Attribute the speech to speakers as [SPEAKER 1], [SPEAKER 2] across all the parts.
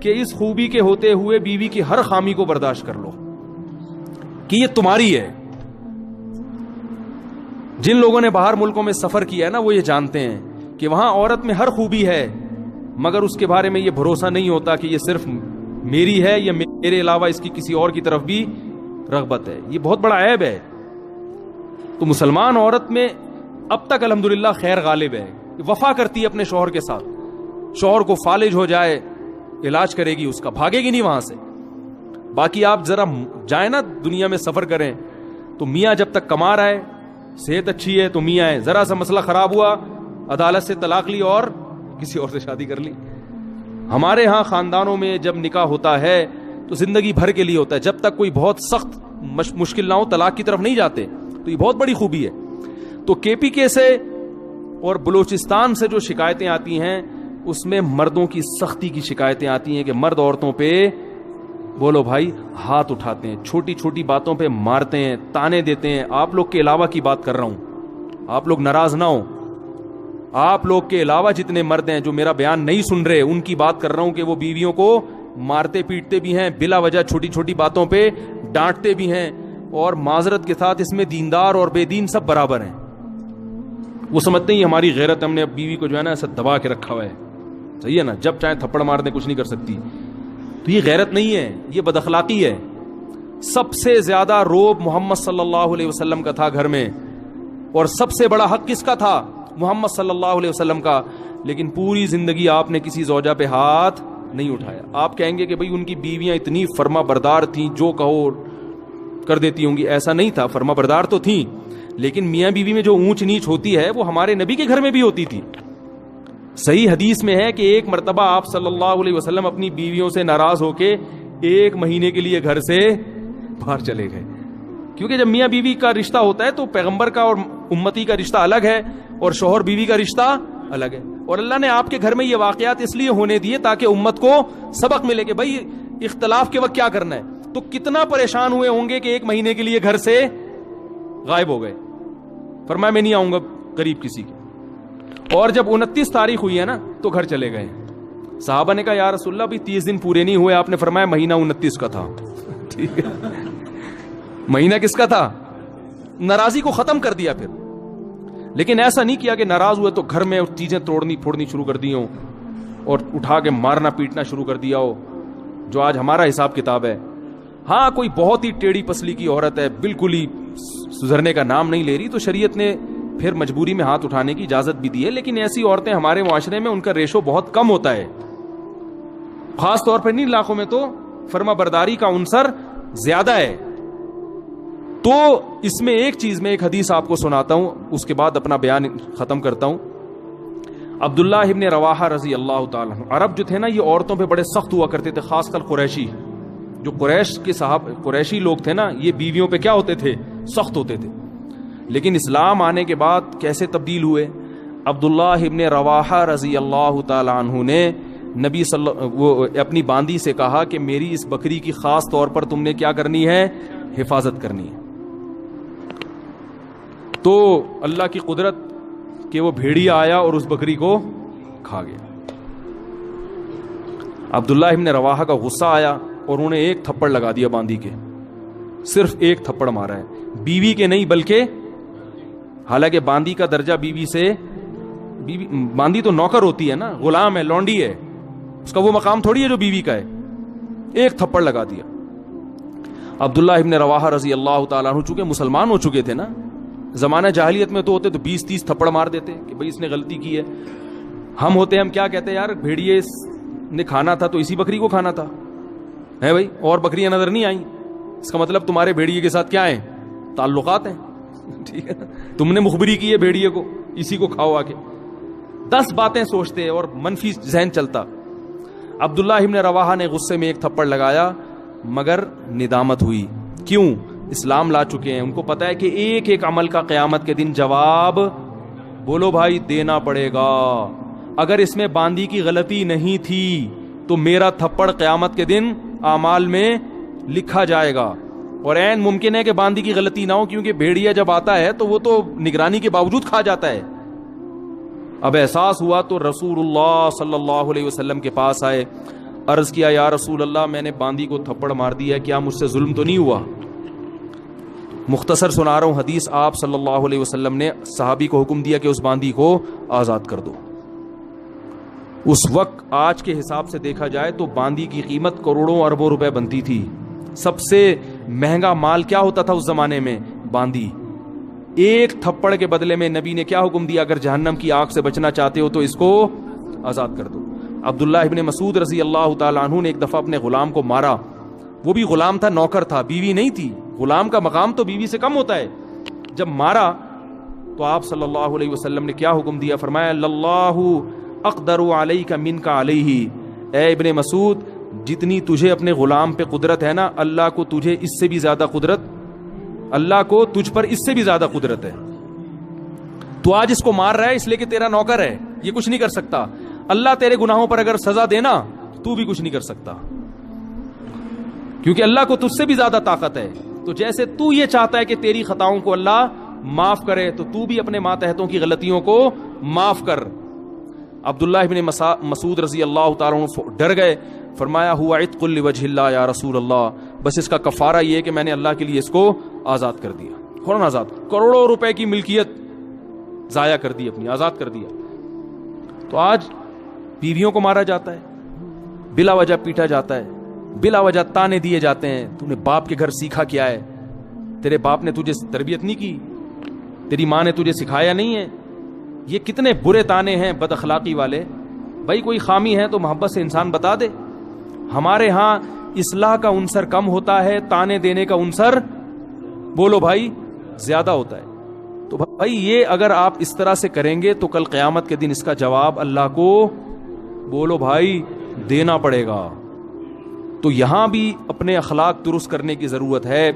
[SPEAKER 1] کہ اس خوبی کے ہوتے ہوئے بیوی کی ہر خامی کو برداشت کر لو کہ یہ تمہاری ہے. جن لوگوں نے باہر ملکوں میں سفر کیا ہے نا وہ یہ جانتے ہیں کہ وہاں عورت میں ہر خوبی ہے, مگر اس کے بارے میں یہ بھروسہ نہیں ہوتا کہ یہ صرف میری ہے یا میرے علاوہ اس کی کسی اور کی طرف بھی رغبت ہے. یہ بہت بڑا عیب ہے. تو مسلمان عورت میں اب تک الحمدللہ خیر غالب ہے, وفا کرتی ہے اپنے شوہر کے ساتھ. شوہر کو فالج ہو جائے علاج کرے گی اس کا, بھاگے گی نہیں وہاں سے. باقی آپ ذرا جائیں نا دنیا میں سفر کریں تو میاں جب تک کما رہا ہے, صحت اچھی ہے تو میاں ہے, ذرا سا مسئلہ خراب ہوا عدالت سے طلاق لی اور کسی اور سے شادی کر لی. ہمارے ہاں خاندانوں میں جب نکاح ہوتا ہے تو زندگی بھر کے لیے ہوتا ہے, جب تک کوئی بہت سخت مشکل نہ ہو طلاق کی طرف نہیں جاتے. تو یہ بہت بڑی خوبی ہے. تو کے پی کے سے اور بلوچستان سے جو شکایتیں آتی ہیں اس میں مردوں کی سختی کی شکایتیں آتی ہیں کہ مرد عورتوں پہ بولو بھائی ہاتھ اٹھاتے ہیں, چھوٹی چھوٹی باتوں پہ مارتے ہیں, تانے دیتے ہیں. آپ لوگ کے علاوہ کی بات کر رہا ہوں, آپ لوگ ناراض نہ ہو. آپ لوگ کے علاوہ جتنے مرد ہیں جو میرا بیان نہیں سن رہے ان کی بات کر رہا ہوں کہ وہ بیویوں کو مارتے پیٹتے بھی ہیں, بلا وجہ چھوٹی چھوٹی باتوں پہ ڈانٹتے بھی ہیں, اور معذرت کے ساتھ اس میں دیندار اور بے دین سب برابر ہیں. وہ سمجھتے ہیں ہماری غیرت, ہم نے بیوی کو جو ہے نا ایسا دبا کے رکھا ہوا ہے, صحیح ہے نا, جب چاہے تھپڑ مار دیں کچھ نہیں کر سکتی. تو یہ غیرت نہیں ہے, یہ بد اخلاقی ہے. سب سے زیادہ روب محمد صلی اللہ علیہ وسلم کا تھا گھر میں, اور سب سے بڑا حق کس کا تھا؟ محمد صلی اللہ علیہ وسلم کا. لیکن پوری زندگی آپ نے کسی زوجہ پہ ہاتھ نہیں اٹھایا. آپ کہیں گے کہ بھئی ان کی بیویاں اتنی فرما بردار تھیں, جو کہو کر دیتی ہوں گی. ایسا نہیں تھا, فرما بردار تو تھیں, لیکن میاں بیوی میں جو اونچ نیچ ہوتی ہے وہ ہمارے نبی کے گھر میں بھی ہوتی تھی. صحیح حدیث میں ہے کہ ایک مرتبہ آپ صلی اللہ علیہ وسلم اپنی بیویوں سے ناراض ہو کے 1 مہینے کے لیے گھر سے باہر چلے گئے. کیونکہ جب میاں بیوی کا رشتہ ہوتا ہے تو پیغمبر کا اور امتی کا رشتہ الگ ہے, اور شوہر بیوی کا رشتہ الگ ہے. اور اللہ نے آپ کے گھر میں یہ واقعات اس لیے ہونے دیے تاکہ امت کو سبق ملے کہ بھائی اختلاف کے وقت کیا کرنا ہے. تو کتنا پریشان ہوئے ہوں گے کہ 1 مہینے کے لیے گھر سے غائب ہو گئے. فرمایا میں نہیں آؤں گا قریب کسی کے. اور جب 29 تاریخ ہوئی ہے نا تو گھر چلے گئے. صحابہ نے کہا یا رسول اللہ بھی 30 دن پورے نہیں ہوئے. آپ نے فرمایا مہینہ 29 کا تھا. ٹھیک ہے, مہینہ کس کا تھا؟ ناراضی کو ختم کر دیا پھر. لیکن ایسا نہیں کیا کہ ناراض ہوئے تو گھر میں چیزیں توڑنی پھوڑنی شروع کر دی ہوں اور اٹھا کے مارنا پیٹنا شروع کر دیا ہو, جو آج ہمارا حساب کتاب ہے. ہاں کوئی بہت ہی ٹیڑھی پسلی کی عورت ہے, بالکل ہی سدھرنے کا نام نہیں لے رہی, تو شریعت نے پھر مجبوری میں ہاتھ اٹھانے کی اجازت بھی دی ہے. لیکن ایسی عورتیں ہمارے معاشرے میں ان کا ریشو بہت کم ہوتا ہے, خاص طور پر ان علاقوں میں تو فرما برداری کا عنصر زیادہ ہے. تو اس میں ایک چیز میں ایک حدیث آپ کو سناتا ہوں, اس کے بعد اپنا بیان ختم کرتا ہوں. عبداللہ ابن رواحہ رضی اللہ تعالیٰ عنہ, عرب جو تھے نا یہ عورتوں پہ بڑے سخت ہوا کرتے تھے, خاص کر قریشی. جو قریش کے قریشی لوگ تھے نا یہ بیویوں پہ کیا ہوتے تھے؟ سخت ہوتے تھے. لیکن اسلام آنے کے بعد کیسے تبدیل ہوئے؟ عبداللہ ابن رواحہ رضی اللہ تعالیٰ عنہ نے نبی وہ اپنی باندی سے کہا کہ میری اس بکری کی خاص طور پر تم نے کیا کرنی ہے؟ حفاظت کرنی ہے. تو اللہ کی قدرت کہ وہ بھیڑیا آیا اور اس بکری کو کھا گیا. عبداللہ ابن رواحہ کا غصہ آیا اور انہوں نے 1 تھپڑ لگا دیا باندی کے, صرف 1 تھپڑ مارا ہے, بیوی کے نہیں بلکہ, حالانکہ باندی کا درجہ بیوی سے, باندی تو نوکر ہوتی ہے نا, غلام ہے, لونڈی ہے, اس کا وہ مقام تھوڑی ہے جو بیوی کا ہے. 1 تھپڑ لگا دیا. عبداللہ ابن رواحہ رضی اللہ تعالیٰ عنہ چونکہ مسلمان ہو چکے تھے نا, زمانہ جاہلیت میں تو ہوتے تو 20-30 تھپڑ مار دیتے کہ بھئی اس نے غلطی کی ہے. ہم ہوتے ہم کیا کہتے ہیں, یار بھیڑیے نے کھانا تھا تو اسی بکری کو کھانا تھا ہے بھائی, اور بکریاں نظر نہیں آئیں, اس کا مطلب تمہارے بھیڑیے کے ساتھ کیا ہیں؟ تعلقات ہیں. ٹھیک ہے, تم نے مخبری کی ہے بھیڑیے کو, اسی کو کھاؤ آ کے. 10 باتیں سوچتے اور منفی ذہن چلتا. عبداللہ ابن رواحہ نے غصے میں 1 تھپڑ لگایا, مگر ندامت ہوئی. کیوں؟ اسلام لا چکے ہیں, ان کو پتا ہے کہ ایک ایک عمل کا قیامت کے دن جواب بولو بھائی دینا پڑے گا. اگر اس میں باندی کی غلطی نہیں تھی تو میرا تھپڑ قیامت کے دن اعمال میں لکھا جائے گا, اور عین ممکن ہے کہ باندی کی غلطی نہ ہو, کیونکہ بھیڑیا جب آتا ہے تو وہ تو نگرانی کے باوجود کھا جاتا ہے. اب احساس ہوا تو رسول اللہ صلی اللہ علیہ وسلم کے پاس آئے. عرض کیا یا رسول اللہ میں نے باندی کو تھپڑ مار دیا ہے, کیا مجھ سے ظلم تو نہیں ہوا؟ مختصر سنا رہا ہوں حدیث. آپ صلی اللہ علیہ وسلم نے صحابی کو حکم دیا کہ اس باندی کو آزاد کر دو. اس وقت آج کے حساب سے دیکھا جائے تو باندی کی قیمت کروڑوں اربوں روپے بنتی تھی. سب سے مہنگا مال کیا ہوتا تھا اس زمانے میں؟ باندی. ایک تھپڑ کے بدلے میں نبی نے کیا حکم دیا؟ اگر جہنم کی آگ سے بچنا چاہتے ہو تو اس کو آزاد کر دو. عبداللہ ابن مسعود رضی اللہ تعالیٰ عنہ نے ایک دفعہ اپنے غلام کو مارا. وہ بھی غلام تھا, نوکر تھا, بیوی نہیں تھی. غلام کا مقام تو بیوی سے کم ہوتا ہے. جب مارا تو آپ صلی اللہ علیہ وسلم نے کیا حکم دیا؟ فرمایا اللہ اقدر علیک منک علیہ. اے ابن مسعود, جتنی تجھے اپنے غلام پہ قدرت ہے نا, اللہ کو تجھے اس سے بھی زیادہ قدرت, اللہ کو تجھ پر اس سے بھی زیادہ قدرت ہے. تو آج اس کو مار رہا ہے اس لیے کہ تیرا نوکر ہے, یہ کچھ نہیں کر سکتا. اللہ تیرے گناہوں پر اگر سزا دینا تو بھی کچھ نہیں کر سکتا, کیونکہ اللہ کو تجھ سے بھی زیادہ طاقت ہے. تو جیسے تو یہ چاہتا ہے کہ تیری خطاؤں کو اللہ معاف کرے, تو بھی اپنے ماتحتوں کی غلطیوں کو معاف کر. عبداللہ ابن مسعود رضی اللہ تعالیٰ عنہ ڈر گئے. فرمایا ہوا عتق لوجہ اللہ یا رسول اللہ, بس اس کا کفارہ یہ ہے کہ میں نے اللہ کے لیے اس کو آزاد کر دیا. فوراً آزاد. کروڑوں روپے کی ملکیت ضائع کر دی اپنی, آزاد کر دیا. تو آج بیویوں کو مارا جاتا ہے, بلا وجہ پیٹا جاتا ہے, بلا وجہ تانے دیے جاتے ہیں. تو نے باپ کے گھر سیکھا کیا ہے؟ تیرے باپ نے تجھے تربیت نہیں کی, تیری ماں نے تجھے سکھایا نہیں ہے. یہ کتنے برے تانے ہیں بد اخلاقی والے. بھائی کوئی خامی ہے تو محبت سے انسان بتا دے. ہمارے ہاں اصلاح کا عنصر کم ہوتا ہے, تانے دینے کا عنصر بولو بھائی زیادہ ہوتا ہے. تو بھائی یہ اگر آپ اس طرح سے کریں گے تو کل قیامت کے دن اس کا جواب اللہ کو بولو بھائی دینا پڑے گا. تو یہاں بھی اپنے اخلاق درست کرنے کی ضرورت ہے.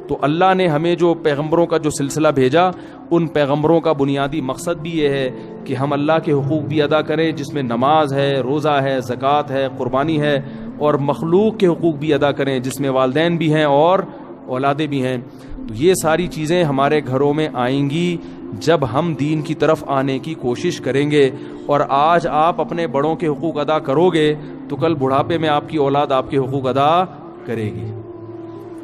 [SPEAKER 1] تو اللہ نے ہمیں جو پیغمبروں کا جو سلسلہ بھیجا, ان پیغمبروں کا بنیادی مقصد بھی یہ ہے کہ ہم اللہ کے حقوق بھی ادا کریں, جس میں نماز ہے, روزہ ہے, زکوٰۃ ہے, قربانی ہے, اور مخلوق کے حقوق بھی ادا کریں جس میں والدین بھی ہیں اور اولادیں بھی ہیں. تو یہ ساری چیزیں ہمارے گھروں میں آئیں گی جب ہم دین کی طرف آنے کی کوشش کریں گے. اور آج آپ اپنے بڑوں کے حقوق ادا کرو گے تو کل بڑھاپے میں آپ کی اولاد آپ کے حقوق ادا کرے گی.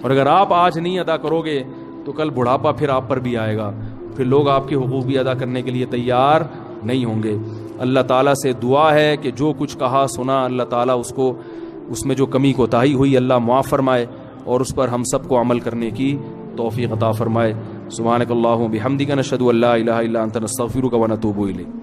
[SPEAKER 1] اور اگر آپ آج نہیں ادا کرو گے تو کل بڑھاپا پھر آپ پر بھی آئے گا, پھر لوگ آپ کے حقوق بھی ادا کرنے کے لیے تیار نہیں ہوں گے. اللہ تعالیٰ سے دعا ہے کہ جو کچھ کہا سنا اللہ تعالیٰ اس میں جو کمی کوتاہی ہوئی اللہ معاف فرمائے, اور اس پر ہم سب کو عمل کرنے کی توفیق عطا فرمائے. سبحانک اللہم بحمدک نشہد ان لا الہ الا انت نستغفرک ونتوب الیک.